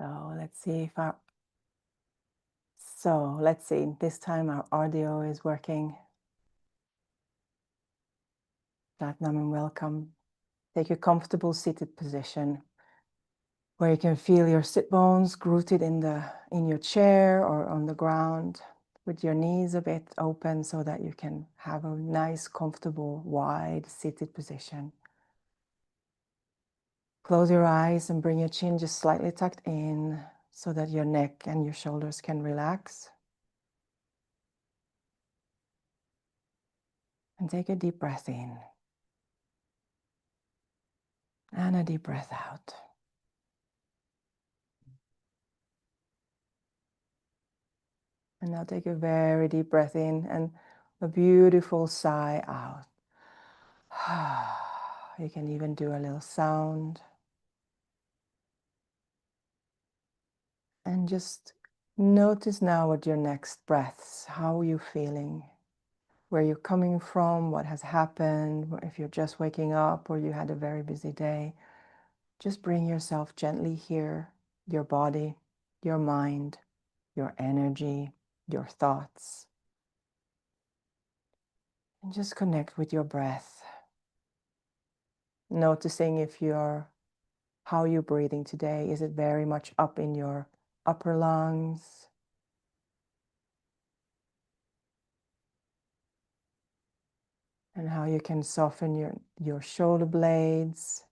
So let's see if our let's see, this time our audio is working. Satnam and welcome. Take a comfortable seated position where you can feel your sit bones rooted in your chair or on the ground, with your knees a bit open so that you can have a nice, comfortable, wide seated position. Close your eyes and bring your chin just slightly tucked in so that your neck and your shoulders can relax. And take a deep breath in. And a deep breath out. And now take a very deep breath in and a beautiful sigh out. You can even do a little sound. And just notice now with your next breaths, how are you feeling? Where you're coming from, what has happened, if you're just waking up or you had a very busy day. Just bring yourself gently here, your body, your mind, your energy, your thoughts. And just connect with your breath. Noticing how you're breathing today. Is it very much up in your upper lungs? And how you can soften your shoulder blades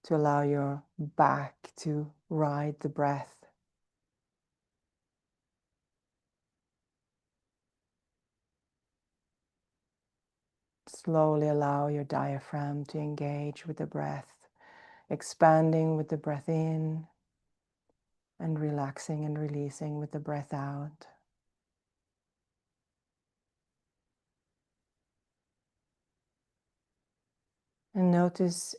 to allow your back to ride the breath. Slowly allow your diaphragm to engage with the breath, expanding with the breath in and relaxing and releasing with the breath out. And notice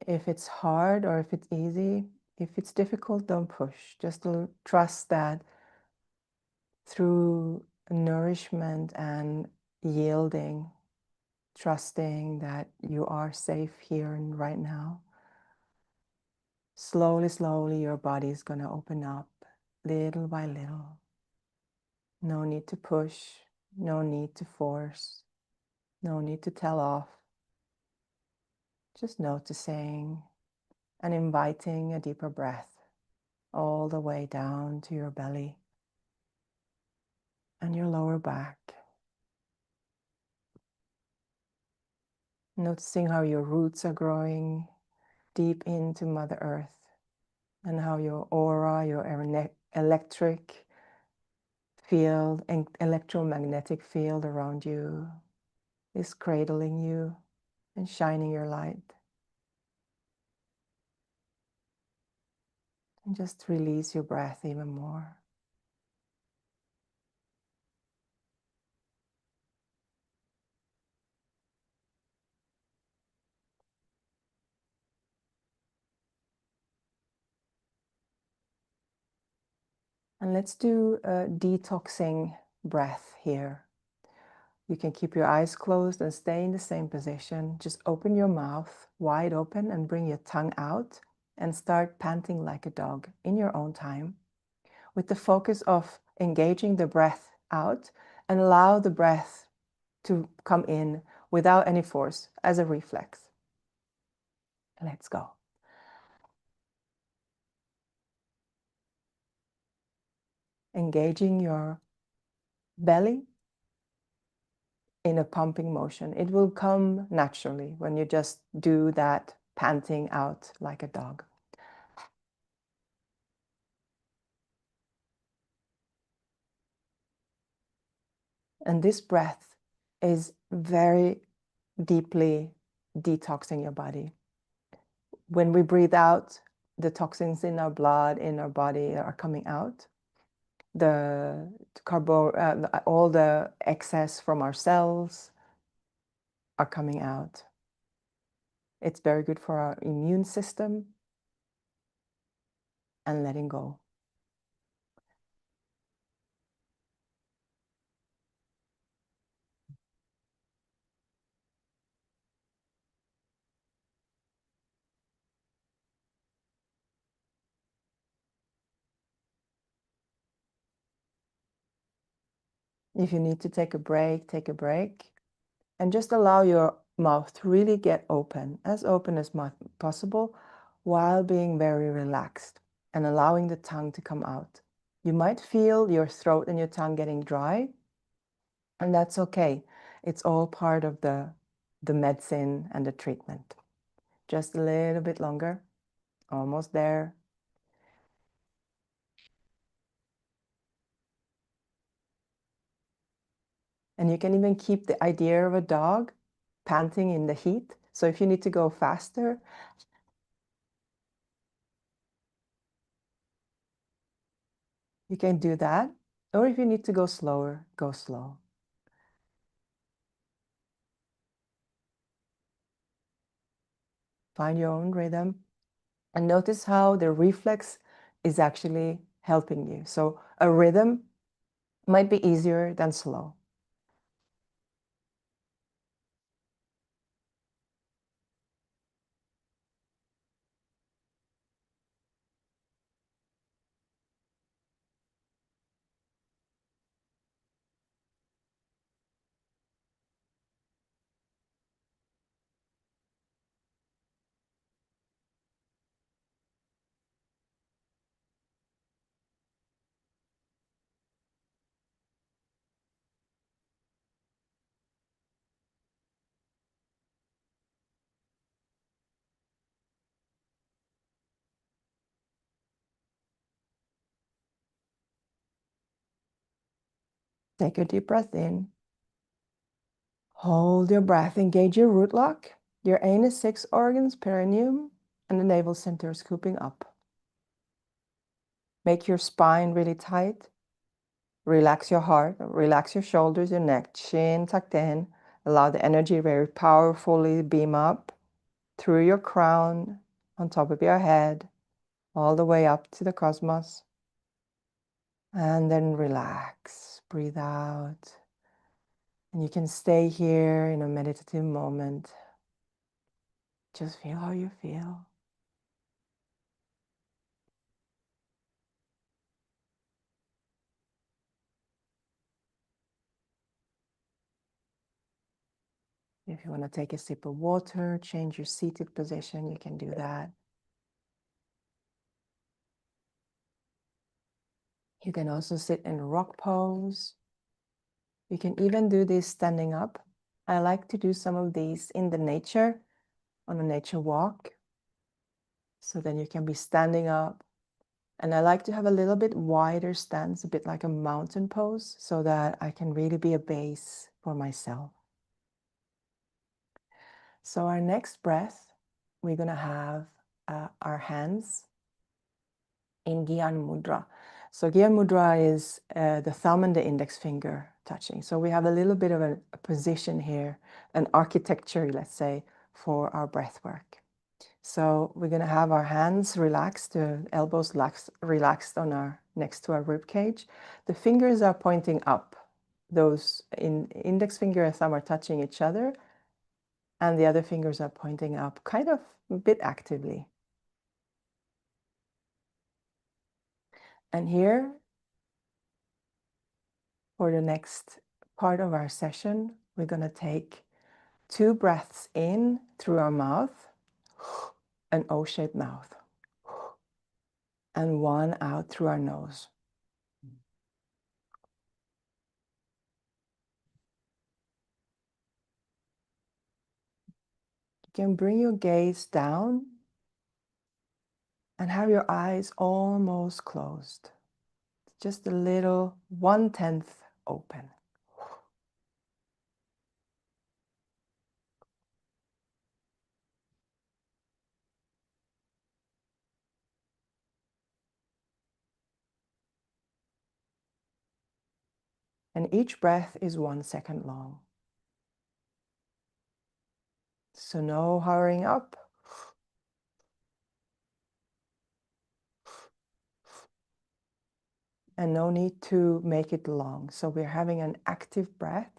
if it's hard or if it's easy. If it's difficult, don't push. Just to trust that through nourishment and yielding, trusting that you are safe here and right now. Slowly, slowly, your body is going to open up little by little. No need to push, no need to force, no need to tell off. Just noticing and inviting a deeper breath all the way down to your belly and your lower back. Noticing how your roots are growing deep into Mother Earth and how your aura, your electric field and electromagnetic field around you is cradling you and shining your light. And just release your breath even more. And let's do a detoxing breath here. You can keep your eyes closed and stay in the same position. Just open your mouth wide open and bring your tongue out and start panting like a dog in your own time, with the focus of engaging the breath out and allow the breath to come in without any force as a reflex. Let's go. Engaging your belly in a pumping motion. It will come naturally when you just do that panting out like a dog. And this breath is very deeply detoxing your body. When we breathe out, the toxins in our blood, in our body are coming out. The all the excess from our cells are coming out. It's very good for our immune system and letting go. If you need to take a break, take a break. And just allow your mouth to really get open as possible, while being very relaxed and allowing the tongue to come out. You might feel your throat and your tongue getting dry, and that's okay. It's all part of the medicine and the treatment. Just a little bit longer, almost there. And you can even keep the idea of a dog panting in the heat. So if you need to go faster, you can do that. Or if you need to go slower, go slow. Find your own rhythm and notice how the reflex is actually helping you. So a rhythm might be easier than slow. Take a deep breath in. Hold your breath. Engage your root lock, your anus, 6 organs, perineum, and the navel center scooping up. Make your spine really tight. Relax your heart, relax your shoulders, your neck, chin tucked in. Allow the energy very powerfully beam up through your crown, on top of your head, all the way up to the cosmos. And then relax, breathe out. And you can stay here in a meditative moment. Just feel how you feel. If you want to take a sip of water, change your seated position, you can do that. You can also sit in rock pose. You can even do this standing up. I like to do some of these in the nature, on a nature walk. So then you can be standing up. And I like to have a little bit wider stance, a bit like a mountain pose, so that I can really be a base for myself. So our next breath, we're going to have our hands in Gyan Mudra. So Gyan Mudra is the thumb and the index finger touching. So we have a little bit of a position here, an architecture, let's say, for our breath work. So we're going to have our hands relaxed, the elbows relaxed on next to our rib cage. The fingers are pointing up. Those index finger and thumb are touching each other, and the other fingers are pointing up, kind of a bit actively. And here, for the next part of our session, we're going to take 2 breaths in through our mouth, an O-shaped mouth, and 1 out through our nose. You can bring your gaze down and have your eyes almost closed. Just a little, 1/10 open. And each breath is 1 second long. So no hurrying up. And no need to make it long. So we're having an active breath.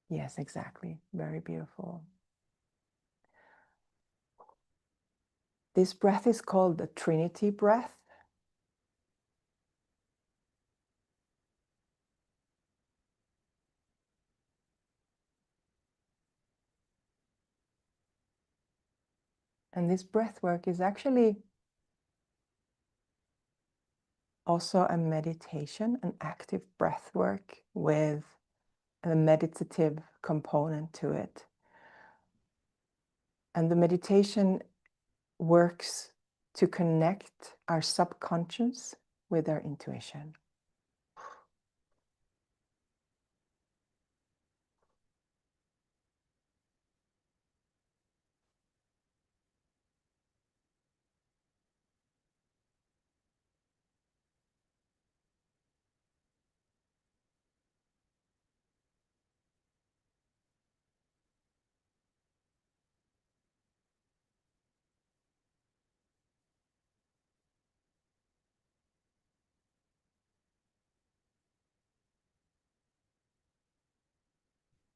Yes, exactly. Very beautiful. This breath is called the Trinity breath. And this breath work is actually also a meditation, an active breath work with a meditative component to it. And the meditation works to connect our subconscious with our intuition.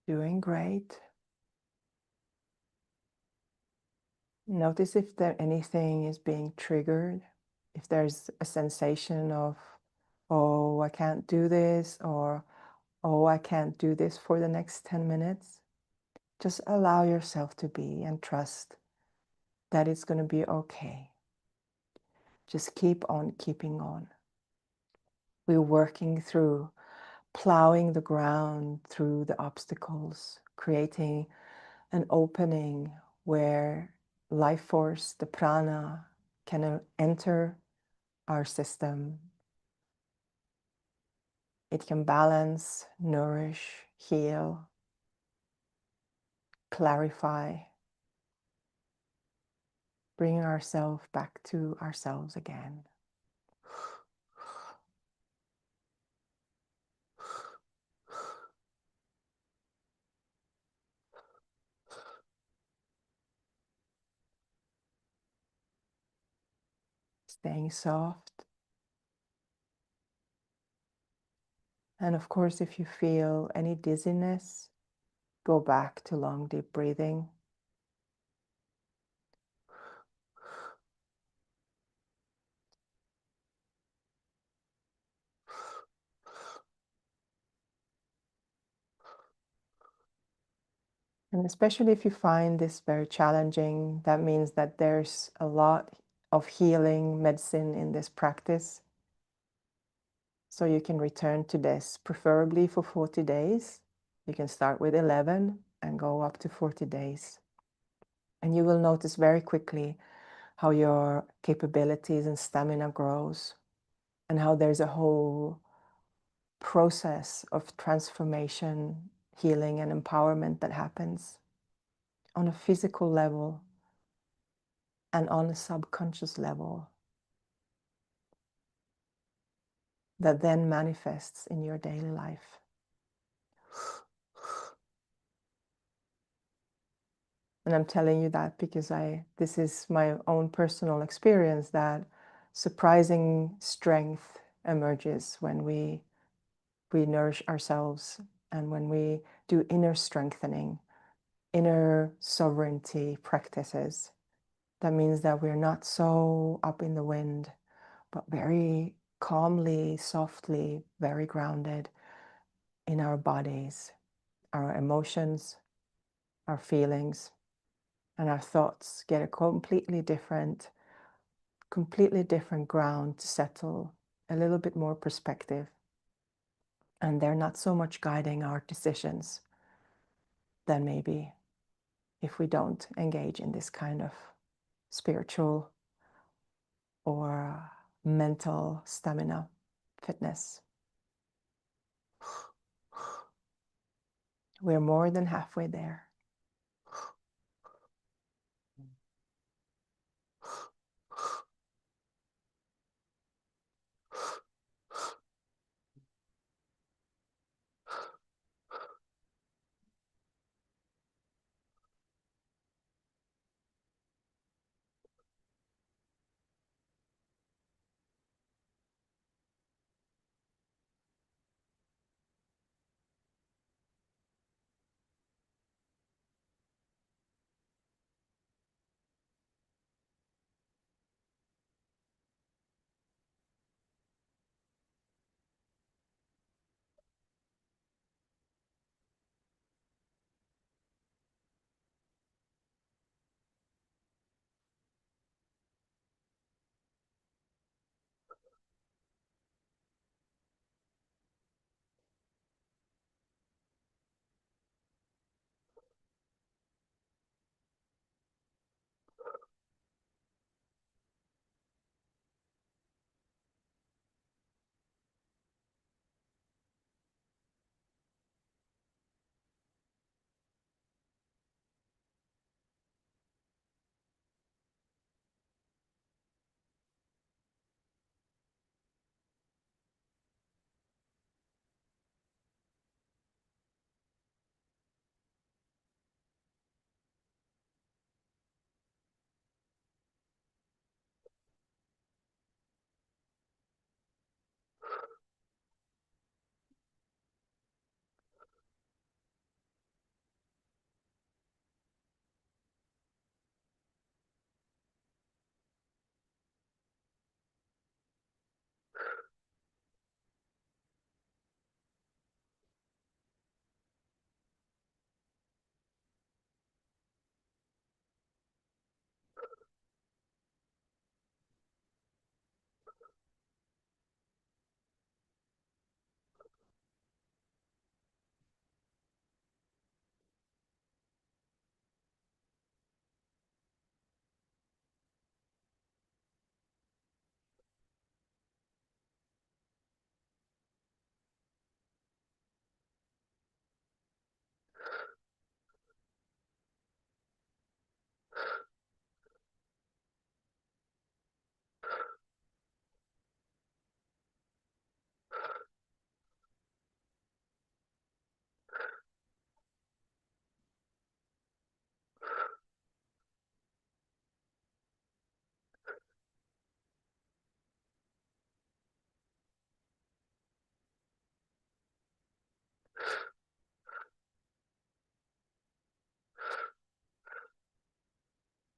Doing great. Notice if there anything is being triggered, if there's a sensation of, oh, I can't do this, or oh, I can't do this for the next 10 minutes. Just allow yourself to be and trust that it's going to be okay. Just keep on keeping on. We're working through, plowing the ground through the obstacles, creating an opening where life force, the prana, can enter our system. It can balance, nourish, heal, clarify, bringing ourselves back to ourselves again. Staying soft. And of course, if you feel any dizziness, go back to long, deep breathing. And especially if you find this very challenging, that means that there's a lot of healing medicine in this practice. So you can return to this, preferably for 40 days. You can start with 11 and go up to 40 days. And you will notice very quickly how your capabilities and stamina grows, and how there's a whole process of transformation, healing, and empowerment that happens on a physical level and on a subconscious level that then manifests in your daily life. And I'm telling you that because this is my own personal experience, that surprising strength emerges when we nourish ourselves and when we do inner strengthening, inner sovereignty practices. That means that we're not so up in the wind, but very calmly, softly, very grounded in our bodies, our emotions, our feelings, and our thoughts get a completely different ground to settle, a little bit more perspective. And they're not so much guiding our decisions than maybe if we don't engage in this kind of spiritual or mental stamina fitness. We're more than halfway there.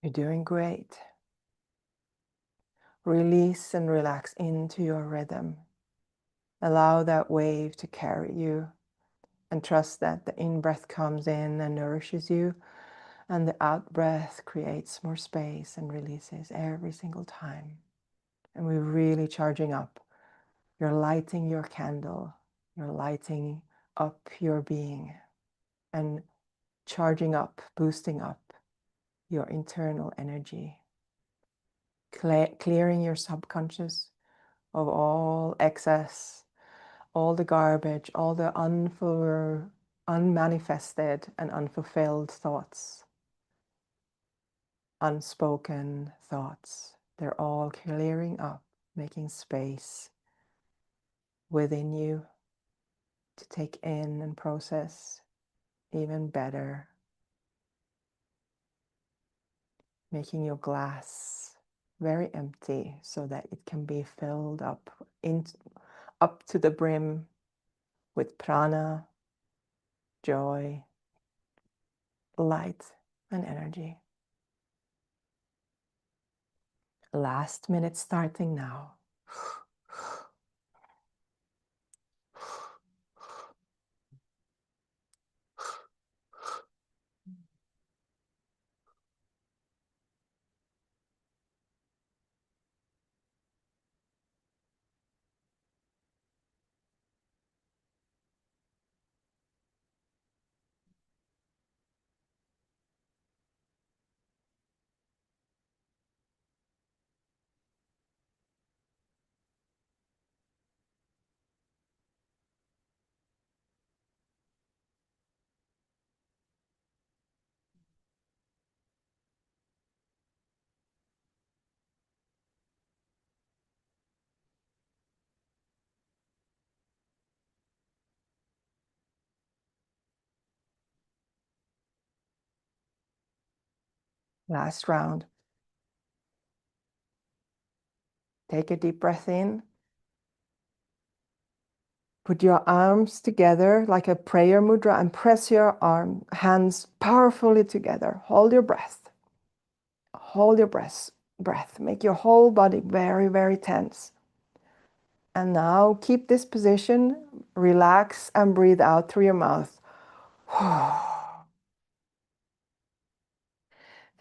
You're doing great. Release and relax into your rhythm. Allow that wave to carry you, and trust that the in-breath comes in and nourishes you, and the out-breath creates more space and releases every single time. And we're really charging up. You're lighting your candle. You're lighting up your being and charging up, boosting up your internal energy, clearing your subconscious of all excess, all the garbage, all the unmanifested and unfulfilled thoughts, unspoken thoughts. They're all clearing up, making space within you to take in and process even better, making your glass very empty so that it can be filled up to the brim with prana, joy, light, and energy. Last minute starting now. Last round. Take a deep breath in. Put your arms together like a prayer mudra and press your hands powerfully together. Hold your breath. Hold your breath. Make your whole body very, very tense. And now keep this position. Relax and breathe out through your mouth.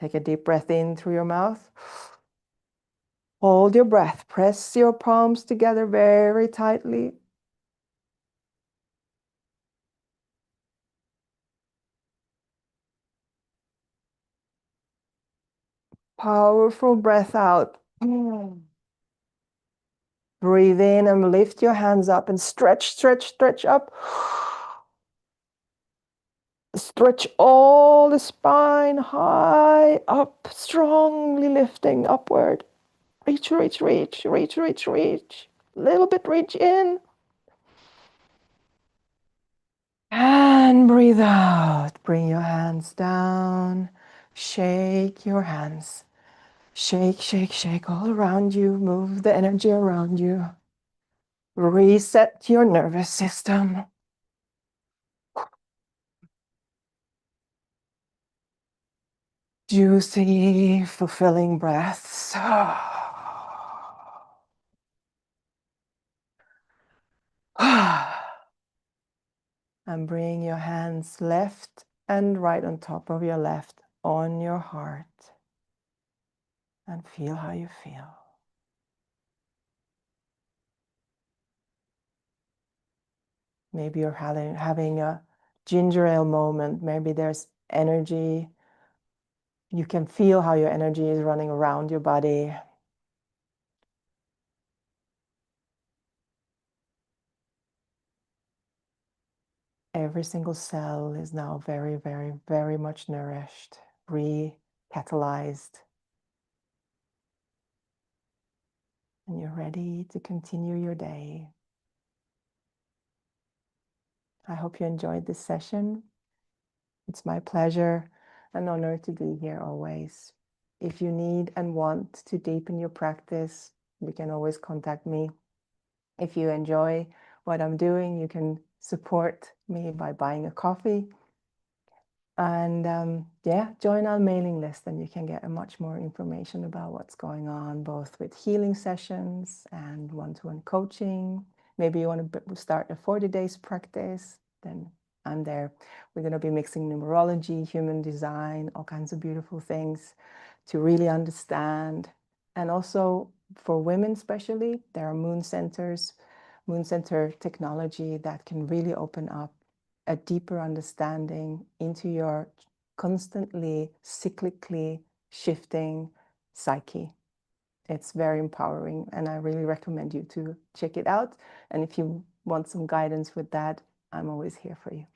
Take a deep breath in through your mouth. Hold your breath. Press your palms together very tightly. Powerful breath out. Breathe in and lift your hands up and stretch, stretch, stretch up. Stretch all the spine high up, strongly lifting upward. Reach, reach, reach, reach, reach, reach. Little bit reach in. And breathe out. Bring your hands down. Shake your hands. Shake, shake, shake all around you. Move the energy around you. Reset your nervous system. Juicy, fulfilling breaths. And bring your hands left and right on top of your left on your heart. And feel how you feel. Maybe you're having a ginger ale moment. Maybe there's energy. You can feel how your energy is running around your body. Every single cell is now very, very, very much nourished, recatalyzed. And you're ready to continue your day. I hope you enjoyed this session. It's my pleasure and honor to be here always. If you need and want to deepen your practice, you can always contact me. If you enjoy what I'm doing, you can support me by buying a coffee. And yeah, join our mailing list and you can get much more information about what's going on, both with healing sessions and one-to-one coaching. Maybe you want to start a 40 days practice, then I'm there. We're going to be mixing numerology, human design, all kinds of beautiful things to really understand. And also for women especially, there are moon centers, moon center technology that can really open up a deeper understanding into your constantly cyclically shifting psyche. It's very empowering, and I really recommend you to check it out. And if you want some guidance with that, I'm always here for you.